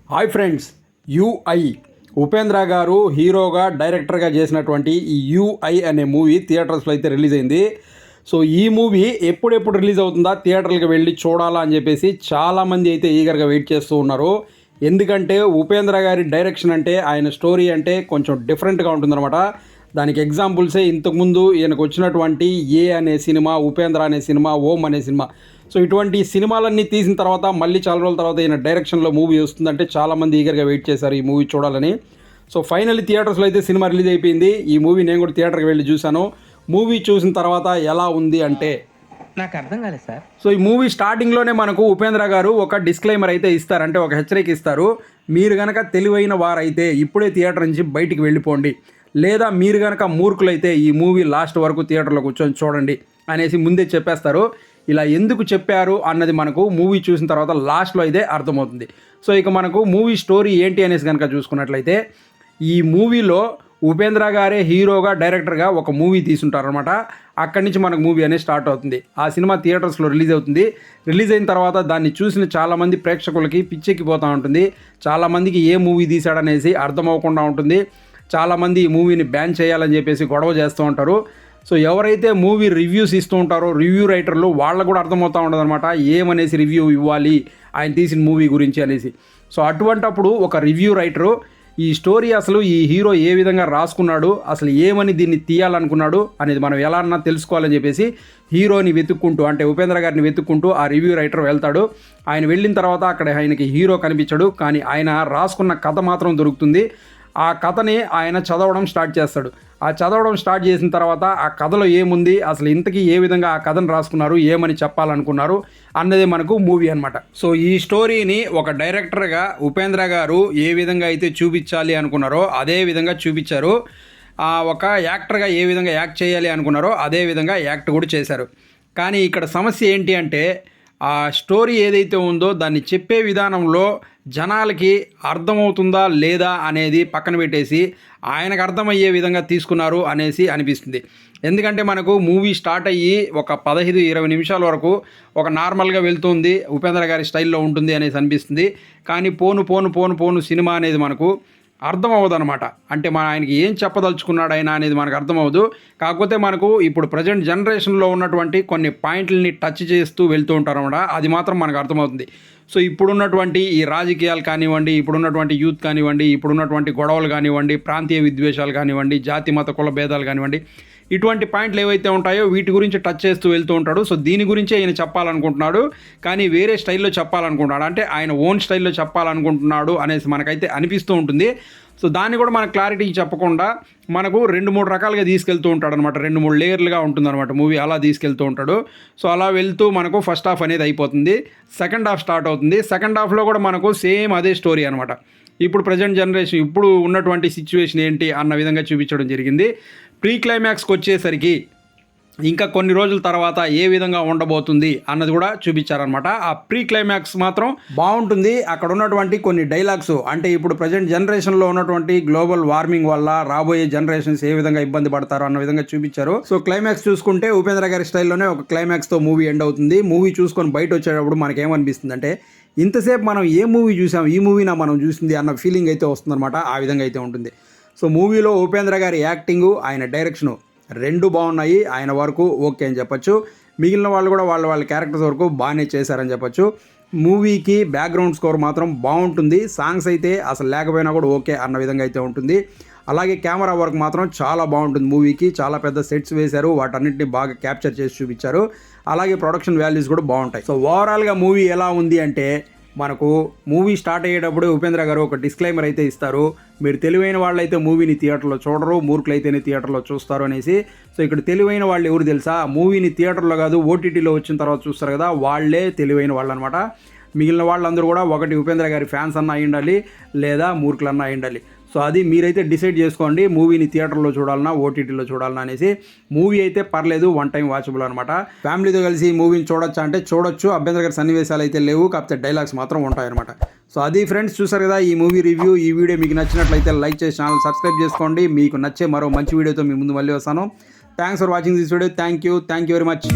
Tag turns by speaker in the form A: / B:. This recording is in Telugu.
A: హాయ్ ఫ్రెండ్స్, యూఐ ఉపేంద్ర గారు హీరోగా డైరెక్టర్గా చేసినటువంటి ఈ యూఐ అనే మూవీ థియేటర్స్లో అయితే రిలీజ్ అయింది. సో ఈ మూవీ ఎప్పుడెప్పుడు రిలీజ్ అవుతుందా, థియేటర్లకు వెళ్ళి చూడాలా అని చెప్పేసి చాలామంది అయితే ఈగర్గా వెయిట్ చేస్తూ ఉన్నారు. ఎందుకంటే ఉపేంద్ర గారి డైరెక్షన్ అంటే, ఆయన స్టోరీ అంటే కొంచెం డిఫరెంట్గా ఉంటుందన్నమాట. దానికి ఎగ్జాంపుల్సే ఇంతకుముందు ఈయనకు వచ్చినటువంటి ఏ అనే సినిమా, ఉపేంద్ర అనే సినిమా, ఓం అనే సినిమా. సో ఇటువంటి సినిమాలన్నీ తీసిన తర్వాత మళ్ళీ చాలా రోజుల తర్వాత ఈయన డైరెక్షన్లో మూవీ వస్తుందంటే చాలామంది ఈగర్గా వెయిట్ చేశారు ఈ మూవీ చూడాలని. సో ఫైనల్లీ థియేటర్స్లో అయితే సినిమా రిలీజ్ అయిపోయింది. ఈ మూవీ నేను కూడా థియేటర్కి వెళ్ళి చూశాను. మూవీ చూసిన తర్వాత ఎలా ఉంది అంటే
B: నాకు అర్థం కాలేదు సార్.
A: సో ఈ మూవీ స్టార్టింగ్లోనే మనకు ఉపేంద్ర గారు ఒక డిస్క్లైమర్ అయితే ఇస్తారు, అంటే ఒక హెచ్చరిక ఇస్తారు. మీరు కనుక తెలివైన వారైతే ఇప్పుడే థియేటర్ నుంచి బయటికి వెళ్ళిపోండి, లేదా మీరు కనుక మూర్ఖులైతే ఈ మూవీ లాస్ట్ వరకు థియేటర్లో కూర్చొని చూడండి అనేసి ముందే చెప్పేస్తారు. ఇలా ఎందుకు చెప్పారు అన్నది మనకు మూవీ చూసిన తర్వాత లాస్ట్లో అయితే అర్థమవుతుంది. సో ఇక మనకు మూవీ స్టోరీ ఏంటి అనేసి కనుక చూసుకున్నట్లయితే, ఈ మూవీలో ఉపేంద్ర గారే హీరోగా డైరెక్టర్గా ఒక మూవీ తీసుంటారనమాట. అక్కడి నుంచి మనకు మూవీ అనేది స్టార్ట్ అవుతుంది. ఆ సినిమా థియేటర్స్లో రిలీజ్ అవుతుంది. రిలీజ్ అయిన తర్వాత దాన్ని చూసిన చాలామంది ప్రేక్షకులకి పిచ్చెక్కిపోతూ ఉంటుంది. చాలామందికి ఏ మూవీ తీశాడనేసి అర్థం అవ్వకుండా ఉంటుంది. చాలామంది ఈ మూవీని బ్యాన్ చేయాలని చెప్పేసి గొడవ చేస్తూ ఉంటారు. సో ఎవరైతే మూవీ రివ్యూస్ ఇస్తూ ఉంటారో రివ్యూ రైటర్లు, వాళ్ళకు కూడా అర్థమవుతూ ఉంటుంది అనమాట ఏమనేసి రివ్యూ ఇవ్వాలి ఆయన తీసిన మూవీ గురించి అనేసి. సో అటువంటప్పుడు ఒక రివ్యూ రైటరు ఈ స్టోరీ అసలు ఈ హీరో ఏ విధంగా రాసుకున్నాడు, అసలు ఏమని దీన్ని తీయాలనుకున్నాడు అనేది మనం ఎలా అన్నా తెలుసుకోవాలని చెప్పేసి హీరోని వెతుక్కుంటూ, అంటే ఉపేంద్ర గారిని వెతుక్కుంటూ ఆ రివ్యూ రైటర్ వెళ్తాడు. ఆయన వెళ్ళిన తర్వాత అక్కడ ఆయనకి హీరో కనిపించడు, కానీ ఆయన రాసుకున్న కథ మాత్రం దొరుకుతుంది. ఆ కథని ఆయన చదవడం స్టార్ట్ చేస్తాడు. ఆ చదవడం స్టార్ట్ చేసిన తర్వాత ఆ కథలో ఏముంది, అసలు ఇంతకీ ఏ విధంగా ఆ కథను రాసుకున్నారు, ఏమని చెప్పాలనుకున్నారు అన్నదే మనకు మూవీ అనమాట. సో ఈ స్టోరీని ఒక డైరెక్టర్గా ఉపేంద్ర గారు ఏ విధంగా అయితే చూపించాలి అనుకున్నారో అదే విధంగా చూపించారు. ఒక యాక్టర్గా ఏ విధంగా యాక్ట్ చేయాలి అనుకున్నారో అదే విధంగా యాక్ట్ కూడా చేశారు. కానీ ఇక్కడ సమస్య ఏంటి అంటే, ఆ స్టోరీ ఏదైతే ఉందో దాన్ని చెప్పే విధానంలో జనాలకి అర్థమవుతుందా లేదా అనేది పక్కన పెట్టేసి ఆయనకు అర్థమయ్యే విధంగా తీసుకున్నారు అనేసి అనిపిస్తుంది. ఎందుకంటే మనకు మూవీ స్టార్ట్ అయ్యి ఒక 15-20 నిమిషాల వరకు ఒక నార్మల్గా వెళ్తుంది, ఉపేంద్ర గారి స్టైల్లో ఉంటుంది అనేసి అనిపిస్తుంది. కానీ పోను సినిమా అనేది మనకు అర్థం అవ్వదు అనమాట. అంటే ఆయనకి ఏం చెప్పదలుచుకున్నాడు ఆయన అనేది మనకు అర్థమవుదు. కాకపోతే మనకు ఇప్పుడు ప్రజెంట్ జనరేషన్లో ఉన్నటువంటి కొన్ని పాయింట్లని టచ్ చేస్తూ వెళ్తూ ఉంటారు అనమాట. అది మాత్రం మనకు అర్థమవుతుంది. సో ఇప్పుడున్నటువంటి ఈ రాజకీయాలు కానివ్వండి, ఇప్పుడున్నటువంటి యూత్ కానివ్వండి, ఇప్పుడున్నటువంటి గొడవలు కానివ్వండి, ప్రాంతీయ విద్వేషాలు కానివ్వండి, జాతి మత కుల భేదాలు కానివ్వండి, ఇటువంటి పాయింట్లు ఏవైతే ఉంటాయో వీటి గురించి టచ్ చేస్తూ వెళ్తూ ఉంటాడు. సో దీని గురించే ఆయన చెప్పాలనుకుంటున్నాడు, కానీ వేరే స్టైల్లో చెప్పాలనుకుంటున్నాడు, అంటే ఆయన ఓన్ స్టైల్లో చెప్పాలనుకుంటున్నాడు అనేసి మనకైతే అనిపిస్తూ ఉంటుంది. సో దాన్ని కూడా మనకు క్లారిటీ చెప్పకుండా మనకు 2-3 రకాలుగా తీసుకెళ్తూ ఉంటాడు అనమాట. 2-3 లేయర్లుగా ఉంటుందన్నమాట మూవీ, అలా తీసుకెళ్తూ ఉంటాడు. సో అలా వెళ్తూ మనకు ఫస్ట్ హాఫ్ అనేది అయిపోతుంది, సెకండ్ హాఫ్ స్టార్ట్ అవుతుంది. సెకండ్ హాఫ్లో కూడా మనకు సేమ్ అదే స్టోరీ అనమాట. ఇప్పుడు ప్రజెంట్ జనరేషన్, ఇప్పుడు ఉన్నటువంటి సిచ్యువేషన్ ఏంటి అన్న విధంగా చూపించడం జరిగింది. ప్రీ క్లైమాక్స్కి వచ్చేసరికి ఇంకా కొన్ని రోజుల తర్వాత ఏ విధంగా ఉండబోతుంది అన్నది కూడా చూపించారనమాట. ఆ ప్రీ క్లైమాక్స్ మాత్రం బాగుంటుంది. అక్కడ ఉన్నటువంటి కొన్ని డైలాగ్స్, అంటే ఇప్పుడు ప్రజెంట్ జనరేషన్లో ఉన్నటువంటి గ్లోబల్ వార్మింగ్ వల్ల రాబోయే జనరేషన్స్ ఏ విధంగా ఇబ్బంది పడతారు అన్న విధంగా చూపించారు. సో క్లైమాక్స్ చూసుకుంటే ఉపేంద్ర గారి స్టైల్లోనే ఒక క్లైమాక్స్తో మూవీ ఎండ్ అవుతుంది. మూవీ చూసుకొని బయట వచ్చేటప్పుడు మనకేమనిపిస్తుంది అంటే, ఇంతసేపు మనం ఏ మూవీ చూసాం, ఈ మూవీనా మనం చూసింది అన్న ఫీలింగ్ అయితే వస్తుందన్నమాట. ఆ విధంగా అయితే ఉంటుంది. సో మూవీలో ఉపేంద్ర గారి యాక్టింగు, ఆయన డైరెక్షను రెండు బాగున్నాయి. ఆయన వరకు ఓకే అని చెప్పొచ్చు. మిగిలిన వాళ్ళు కూడా వాళ్ళ క్యారెక్టర్స్ వరకు బాగానే చేశారని చెప్పొచ్చు. మూవీకి బ్యాక్గ్రౌండ్ స్కోర్ మాత్రం బాగుంటుంది. సాంగ్స్ అయితే అసలు లేకపోయినా కూడా ఓకే అన్న విధంగా అయితే ఉంటుంది. అలాగే కెమెరా వర్క్ మాత్రం చాలా బాగుంటుంది. మూవీకి చాలా పెద్ద సెట్స్ వేశారు, వాటన్నిటిని బాగా క్యాప్చర్ చేసి చూపించారు. అలాగే ప్రొడక్షన్ వాల్యూస్ కూడా బాగుంటాయి. సో ఓవరాల్గా మూవీ ఎలా ఉంది అంటే, మనకు మూవీ స్టార్ట్ అయ్యేటప్పుడు ఉపేంద్ర గారు ఒక డిస్క్లైమర్ అయితే ఇస్తారు, మీరు తెలివైన వాళ్ళైతే మూవీని థియేటర్లో చూడరు, మూర్ఖులైతేనే థియేటర్లో చూస్తారు అనేసి. సో ఇక్కడ తెలివైన వాళ్ళు ఎవరు తెలుసా, మూవీని థియేటర్లో కాదు ఓటీటీలో వచ్చిన తర్వాత చూస్తారు కదా, వాళ్ళే తెలివైన వాళ్ళు అనమాట. మిగిలిన వాళ్ళందరూ కూడా ఒకటి ఉపేంద్ర గారి ఫ్యాన్స్ అన్న అయి ఉండాలి, లేదా మూర్ఖులన్నా అయి ఉండాలి. సో అది మీరైతే డిసైడ్ చేసుకోండి, మూవీని థియేటర్లో చూడాలన్నా ఓటీటీలో చూడాలన్నా అనేసి. మూవీ అయితే పర్లేదు, 1 టైం వాచబుల్ అనమాట. ఫ్యామిలీతో కలిసి మూవీని చూడొచ్చా అంటే చూడొచ్చు. అభ్యంతర గారి సన్నివేశాలు అయితే లేవు, కాకపోతే డైలాగ్స్ మాత్రం ఉంటాయన్నమాట. సో అది ఫ్రెండ్స్, చూసారు కదా ఈ మూవీ రివ్యూ. ఈ వీడియో మీకు నచ్చినట్లయితే లైక్ చేసి ఛానల్ సబ్స్క్రైబ్ చేసుకోండి. మీకు నచ్చే మరో మంచి వీడియోతో మీ ముందు మళ్ళీ వస్తాను. Thanks for watching this video. Thank you very much.